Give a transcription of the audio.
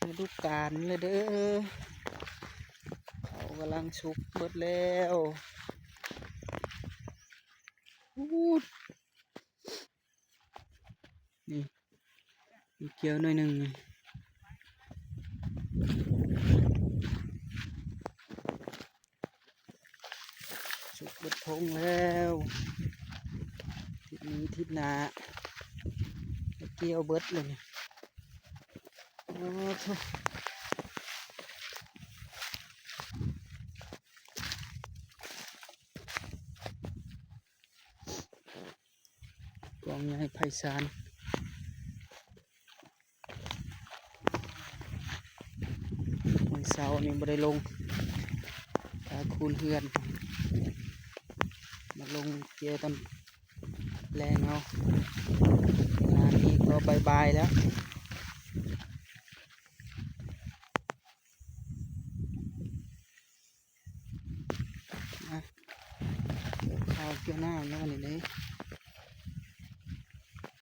ฤดูกาลเลยเด้อเขากำลังสุกเบิดแล้วอู้นี่มีเกี๊ยวหน่อยหนึ่งสุกเบิดทงแล้วทิศนี้ทิศหน้าเกี๊ยวเบิดเลยโอ้โหกองใหญ่ไพศาลวันเสาร์นี่บ่ได้ลงตาคูณเฮือนมาลงเกี่ยวตอนแรงเอางานนี้ก็บายแล้วเกี่ยวข้าวเกี่ยวหน้าแล้วนี่เลย